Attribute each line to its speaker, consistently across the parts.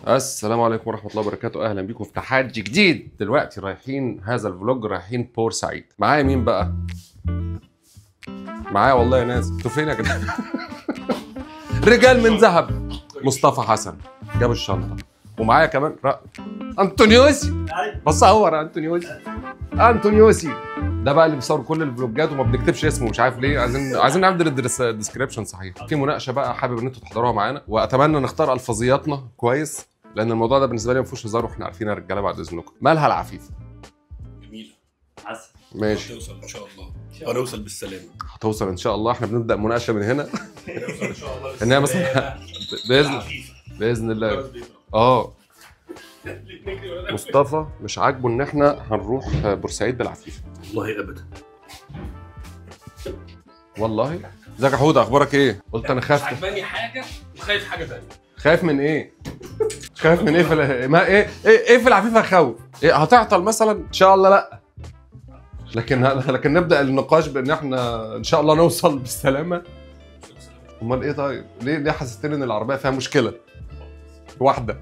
Speaker 1: السلام عليكم ورحمة الله وبركاته، أهلا بيكم في تحدي جديد. دلوقتي رايحين هذا الفلوج، رايحين بورسعيد. معايا مين بقى؟ معايا والله يا ناس. انتوا فين يا جدعان؟ رجال من ذهب. مصطفى حسن جاب الشنطة، ومعايا كمان أنطونيوسي. بصور أنطونيوسي ده بقى اللي بيصور كل الفلوجات وما بنكتبش اسمه، مش عارف ليه. عايزين نعدل الديسكريبشن صحيح. في مناقشة بقى حابب ان انتوا تحضروها معانا، واتمنى نختار الفاظياتنا كويس، لان الموضوع ده بالنسبه لي ما فيهوش هزار، واحنا عارفين يا رجاله بعد اذنكم. مالها العفيفه؟
Speaker 2: جميله عسل.
Speaker 1: ماشي،
Speaker 2: هتوصل ان شاء الله وهنوصل بالسلامه.
Speaker 1: هتوصل ان شاء الله. احنا بنبدا مناقشه من هنا.
Speaker 2: هنوصل ان شاء الله
Speaker 1: ان هي مثلا باذن الله. مصطفى مش عاجبه ان احنا هنروح بورسعيد بالعفيفه.
Speaker 2: والله ابدا.
Speaker 1: والله ازيك يا حوده، اخبارك ايه؟ قلت انا خايف.
Speaker 2: عجباني حاجه وخايف حاجه ثانيه.
Speaker 1: خايف من ايه؟ خايف من ايه ايه في العفيفه؟ خوف ايه؟ هتعطل مثلا؟ ان شاء الله لا. لكن نبدا النقاش بان احنا ان شاء الله نوصل بالسلامه. امال ايه طيب؟ ليه حسستني ان العربيه فيها مشكله واحده؟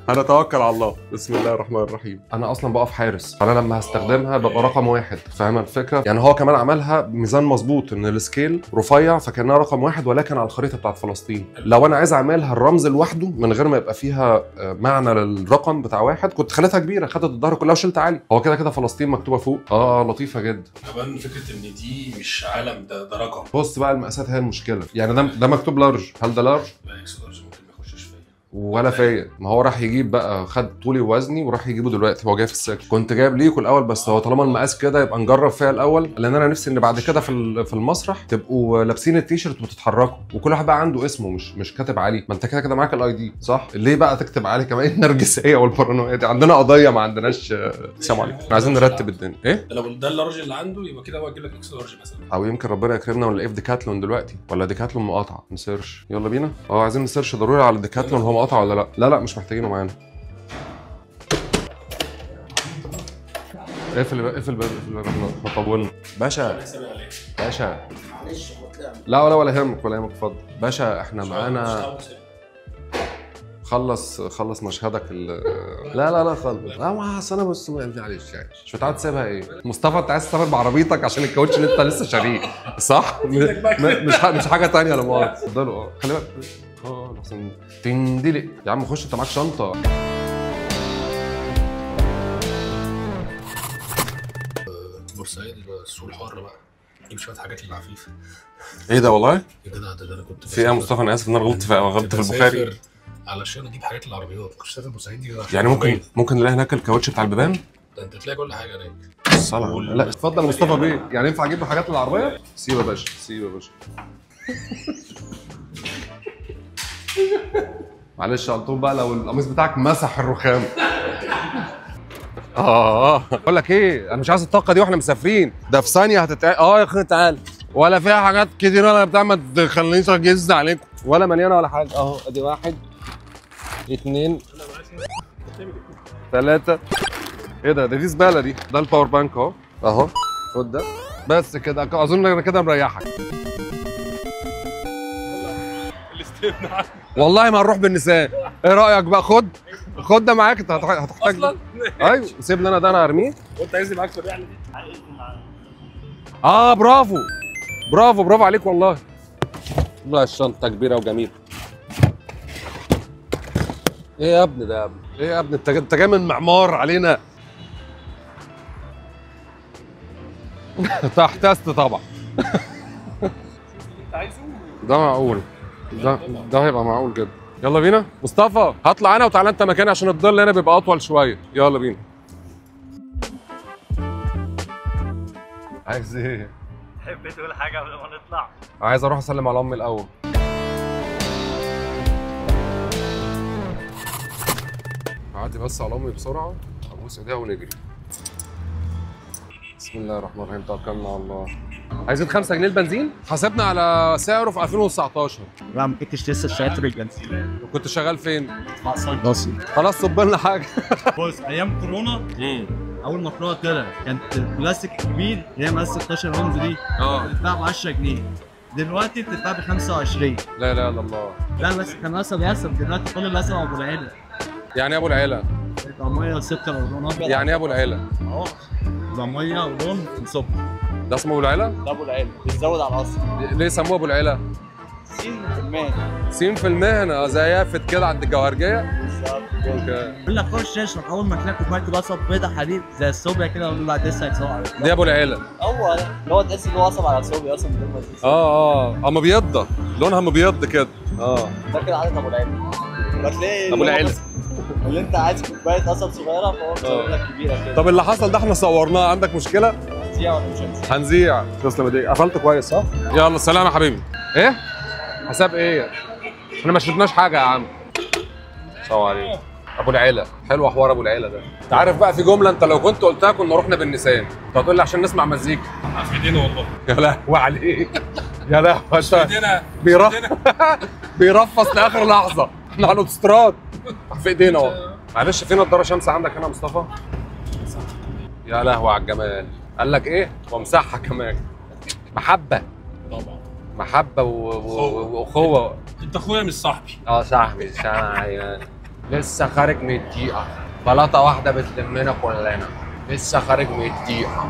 Speaker 1: هنتوكل على الله. بسم الله الرحمن الرحيم. انا اصلا بقف حارس، فانا لما هستخدمها ببقى رقم واحد. فاهم الفكره؟ يعني هو كمان عملها بميزان مظبوط، ان السكيل رفيع فكانها رقم واحد، ولكن على الخريطه بتاعت فلسطين. لو انا عايز اعملها الرمز لوحده من غير ما يبقى فيها معنى للرقم بتاع واحد، كنت خليتها كبيره، خدت الظهر كلها وشلت عالي. هو كده كده فلسطين مكتوبه فوق. لطيفه جدا.
Speaker 2: كمان فكره ان دي مش علم، ده رقم.
Speaker 1: بص بقى، المقاسات هي المشكله. يعني ده مكتوب لارج، هل ده لارج؟
Speaker 2: لا، اكس لارج ممكن ما يخشش فيا
Speaker 1: ولا فيا. ما هو راح يجيب بقى، خد طولي ووزني وراح يجيبه دلوقتي. هو جاي في السكن، كنت جايب ليكوا الاول، بس هو طالما المقاس كده يبقى نجرب فيها الاول، لان انا نفسي ان بعد كده في المسرح تبقوا لابسين التيشيرت وتتحركوا، وكل واحد بقى عنده اسمه، مش كاتب عليه. ما انت كده معاك الاي دي صح؟ ليه بقى تكتب عليه كمان؟ النرجسيه والبارانويا دي عندنا قضيه، ما عندناش. السلام عليكم. عايزين نرتب الدنيا. ايه؟
Speaker 2: لو ده اللارج اللي عنده يبقى كده هو يجيب لك اكس لارج مثلا،
Speaker 1: او يمكن ربنا يكرمنا ونلاقيه في ديكاتلون دلوقتي، ولا ديكاتلون مقاطعه. نسيرش، يلا بينا. عايزين نسيرش ضروري على ديكاتلون، هو مقاطعه ولا لا؟ لا مش محتاجينه معانا. اقفل الباب احنا طولنا. باشا
Speaker 2: معلش
Speaker 1: ولا يهمك اتفضل باشا. احنا معانا. خلص مشهدك لا خلص. ما انا بص، معلش يعني مش متعود تسيبها. ايه مصطفى، انت عايز تسافر بعربيتك عشان الكاوتش اللي انت لسه شاريه صح؟ مش حاجه ثانيه. لا مؤاخذه. اتفضلوا. خلي بالك. احسن تندلق يا عم. خش، انت معاك شنطه.
Speaker 2: بورسعيد السوق الحر بقى، نجيب شويه حاجات للعفيفه.
Speaker 1: ايه ده والله؟
Speaker 2: يا جدع ده انا كنت
Speaker 1: في ايه يا مصطفى؟ انا اسف ان انا غلطت في البخاري.
Speaker 2: علشان اجيب حاجات للعربيات، كنت سافر بورسعيد دي
Speaker 1: يعني ممكن نلاقي هناك الكاوتش بتاع البيبان.
Speaker 2: ده انت تلاقي كل حاجه هناك.
Speaker 1: الصلاة. لا اتفضل يا مصطفى بيه. يعني ينفع اجيب له حاجات للعربيه؟ سيب يا باشا. معلش قلتهم بقى لو القميص بتاعك مسح الرخام. بقول لك ايه، انا مش عايز الطاقه دي واحنا مسافرين. ده في ثانيه يا اخي تعال. ولا فيها حاجات كتير ولا بتاع، ما تخلينيش اجز عليكم ولا مليانه ولا حاجه. ادي 1 2 3. ايه ده؟ دي زباله دي. ده الباور بانك اهو. خد ده بس كده. اظن انا كده مريحك. والله ما هنروح بالنسان. ايه رايك بقى؟ خد ده معاك. انت هتحتاج اصلا. ايوه سيب لي انا ده، انا هرميه.
Speaker 2: وانت عايزني معاك في الرحله دي؟
Speaker 1: برافو عليك والله. لا الشنطه كبيره وجميله. ايه يا ابني ده؟ ايه يا ابني؟ انت جاي من معمار علينا. احتست طبعا.
Speaker 2: انت عايزه
Speaker 1: ده معقول. ده هيبقى معقول جدا. يلا بينا. مصطفى هطلع انا وتعالى انت مكاني، عشان الظل هنا بيبقى اطول شويه. يلا بينا. عايز ايه؟
Speaker 3: تحب تقول حاجه قبل ما نطلع؟
Speaker 1: عايز اروح اسلم على امي الاول. اعدي بس على امي بسرعه، ابوس ايديها ونجري. بسم الله الرحمن الرحيم، توكلنا على الله. عايزين 5 جنيه البنزين؟ حاسبنا على سعره في 2019.
Speaker 3: لا ما كنتش لسه اشتريت البنزين.
Speaker 1: كنت شغال فين؟
Speaker 3: مصر.
Speaker 1: خلاص صب لنا حاجه.
Speaker 3: بص ايام كورونا اول ما كورونا طلع كانت البلاستيك الكبير اللي هي مقاس 16 اونز دي بتتباع ب 10 جنيه. دلوقتي بتتباع ب 25.
Speaker 1: لا اله الا الله.
Speaker 3: لا بس كان قصب دلوقتي كل القصب ابو العيله.
Speaker 1: يعني ايه ابو العيله؟
Speaker 3: طعميه وسكر ولون ابيض.
Speaker 1: يعني ايه ابو العيله؟
Speaker 3: اهو طعميه ولون وسكر.
Speaker 1: ده اسمه ابو العيله؟
Speaker 3: ده ابو العيله بيتزود على الاصل.
Speaker 1: ليه سموه ابو العيله؟
Speaker 3: سين
Speaker 1: في المهنه زي يافت كده عند الجوهرجيه.
Speaker 3: بالظبط.
Speaker 1: اوكي.
Speaker 3: يقول لك خش اشرب اول ما تلاقي كوبايه قصب بيضه حليب زي الصوبيا كده يقول له لسه هيتسوق عليك.
Speaker 1: دي ابو العيله.
Speaker 3: هو ده اللي هو تحس ان هو قصب على الصوبيا اصلا من غير ما تحس.
Speaker 1: مبيضه لونها مبيض كده.
Speaker 3: ده كده عادة ابو العيله. هتلاقي
Speaker 1: ابو العيله
Speaker 3: اللي انت عايز كوبايه قصب صغيره فهو بيسوي لك كبيره كده.
Speaker 1: طب اللي حصل ده احنا صورناه، عندك مشكله؟
Speaker 3: هنذيع ولا مش هنذيع؟
Speaker 1: هنذيع. تسلم ايديك، قفلت كويس صح؟ يلا سلام يا حبيبي. ايه؟ حساب ايه؟ احنا ما شربناش حاجه يا عم. السلام عليكم. ابو العيله، حلو حوار ابو العيله ده. انت عارف بقى في جمله انت لو كنت قلتها كنا رحنا بالنسان، انت هتقول لي عشان نسمع مزيكا.
Speaker 2: في ايدينا والله.
Speaker 1: يا لهوي عليك. يا لهوي
Speaker 2: في ايدينا.
Speaker 1: بيرفص لاخر لحظه، احنا على الاوتوستراد. في ايدينا اهو. معلش في نضاره شمس عندك هنا يا مصطفى؟ يا لهوي على الجمال. قال لك ايه؟ ومسحها كمان. محبه.
Speaker 2: طبعا.
Speaker 1: محبه واخوه.
Speaker 2: انت اخويا مش صاحبي.
Speaker 1: صاحبي سامع. لسه خارج من الدقيقه، بلاطه واحده بتلمنا كلنا. لسه خارج من الدقيقه.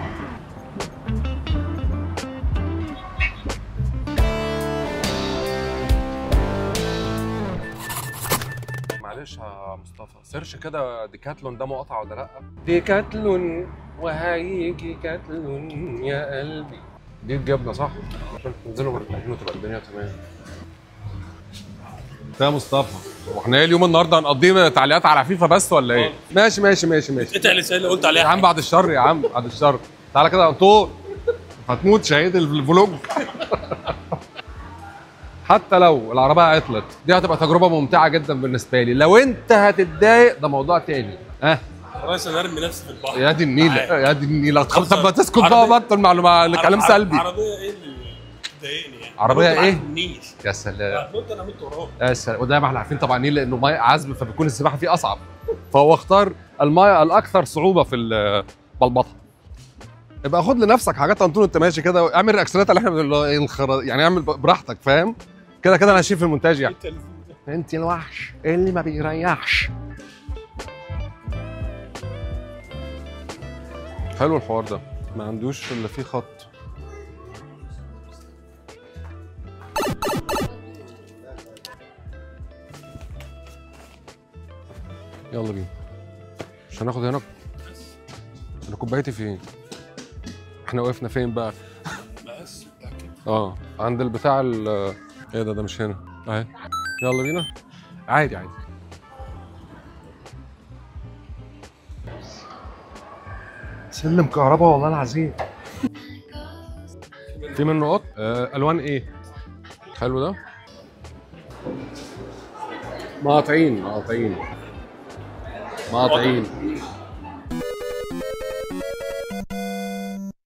Speaker 1: معلش يا مصطفى سيرش كده ديكاتلون ده مقاطعه ولا لا؟ ديكاتلون وهيجي كاتلون يا قلبي. دي الجبنه صح؟ عشان تنزلوا مرتاحين وتبقى الدنيا تمام. يا مصطفى واحنا ايه اليوم النهارده هنقضيه تعليقات على فيفا بس ولا ايه؟ ماشي
Speaker 2: اتقل لسه اللي قلت عليها
Speaker 1: يا عم بعد الشر يا عم بعد الشر. تعالى كده يا انطور هتموت شهيد الفلوج. حتى لو العربيه عطلت دي هتبقى تجربه ممتعه جدا بالنسبه لي. لو انت هتتضايق ده موضوع تاني.
Speaker 2: خلاص انا ارمي نفسي في البحر.
Speaker 1: يا دي النيله يا دي النيله. طب ما تسكت بقى بطل معلومه كلام سلبي.
Speaker 2: عربيه ايه اللي بتضايقني يعني؟
Speaker 1: عربيه ايه؟
Speaker 2: النيل.
Speaker 1: يا سلام.
Speaker 2: هتنط انا مت وراه.
Speaker 1: يا سلام. وده ما احنا عارفين طبعا النيل لانه ماء عذب فبيكون السباحه فيه اصعب، فهو اختار الماء الاكثر صعوبه في البلبطه. يبقى خد لنفسك حاجات انطون انت ماشي كده، اعمل الرياكشنات اللي احنا يعني اعمل براحتك فاهم؟ كده كده انا هشيل في المونتاج يعني. انت الوحش اللي ما بيريحش. حلو الحوار ده، ما عندوش الا فيه خط. يلا بينا. مش هناخد هنا. انا كوبايتي فين؟ احنا وقفنا فين بقى؟
Speaker 2: بس
Speaker 1: عند البتاع ايه ده مش هنا اهي. يلا بينا. عادي عادي. سلم كهرباء والله العظيم. في منه قط. الوان ايه؟ حلو ده. مقاطعين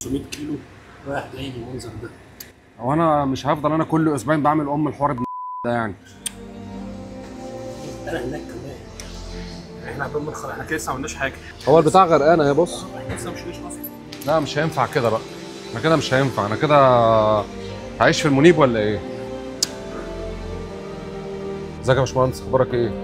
Speaker 2: 500 كيلو رايح جاي بالمنظر ده.
Speaker 1: هو انا مش هفضل انا كل اسبوعين بعمل الحوار ده يعني.
Speaker 2: انا هناك كمان. احنا عبال ما نخلص احنا كده لسه ما عملناش حاجه.
Speaker 1: هو البتاع غرقان اهي بص.
Speaker 2: لسه مش اصلا.
Speaker 1: لا مش هينفع كده بقى. انا كده مش هينفع. انا كده هعيش في المنيب ولا ايه؟ ازيك يا باشمهندس اخبارك ايه؟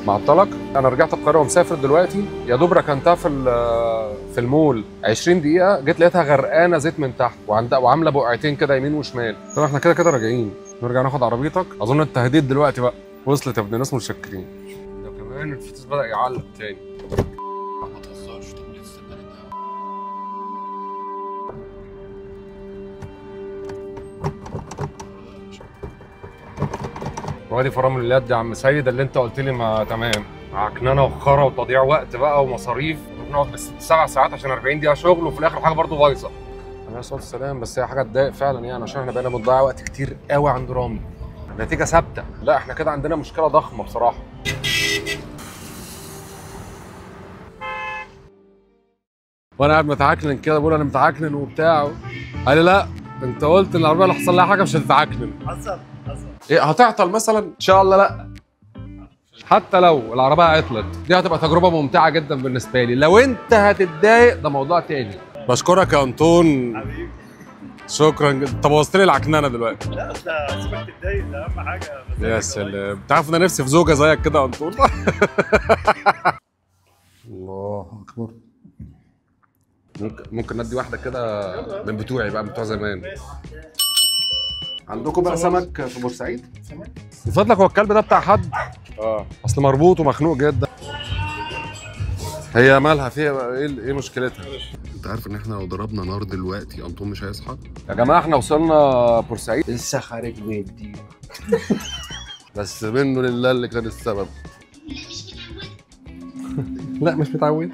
Speaker 1: معطلك؟ انا رجعت القاهره ومسافر دلوقتي، يا دوب ركنتها في المول 20 دقيقه، جيت لقيتها غرقانه زيت من تحت وعامله بقعتين كده يمين وشمال. طب احنا كده كده راجعين، نرجع ناخد عربيتك. اظن انت هديت دلوقتي بقى. وصلت يا ابن الناس متشكرين. ده كمان الفتيس بدا يعلق تاني.
Speaker 2: ما تهزرش تقول لسه
Speaker 1: وادي فرامل اليد يا عم سيد اللي انت قلت لي ما تمام. عكننه وخرا وتضييع وقت بقى ومصاريف، بنقعد بس 7 ساعات عشان 40 دقيقه شغل وفي الاخر حاجه برضه بايظه. عليه الصلاه والسلام. بس هي حاجه تضايق فعلا يعني، عشان احنا بقينا بنضيع وقت كتير قوي عند رامي. النتيجه ثابته. لا احنا كده عندنا مشكله ضخمه بصراحه. وانا قاعد متعكنن كده بقول انا متعكنن وبتاع. قال لي لا انت قلت ان العربيه لو حصل لها حاجه مش هتتعكنن.
Speaker 3: حصل
Speaker 1: ايه هتعطل مثلا؟ ان شاء الله لا. حتى لو العربيه عطلت دي هتبقى تجربه ممتعه جدا بالنسبه لي. لو انت هتتضايق ده موضوع تاني. بشكرك يا انطون.
Speaker 3: حبيبي.
Speaker 1: شكرا جدا. طب بوظت لي العكنانه دلوقتي.
Speaker 3: لا اصل سيبك تتضايق، ده اهم حاجه.
Speaker 1: يا سلام، تعرف انا نفسي في زوجه زيك كده يا انطول. الله اكبر. ممكن ندي واحده كده من بتوعي بقى، بتوع زمان. عندكم بقى سمك في بورسعيد؟ سمك من فضلك. هو الكلب ده بتاع حد؟ اصل مربوط ومخنوق جدا. هي مالها فيها ايه مشكلتها؟ انت عارف ان احنا لو ضربنا نار دلوقتي انطون مش هيصحى؟ يا جماعه احنا وصلنا بورسعيد لسه خارج من دي. بس منه لله اللي كان السبب. لا مش متعود.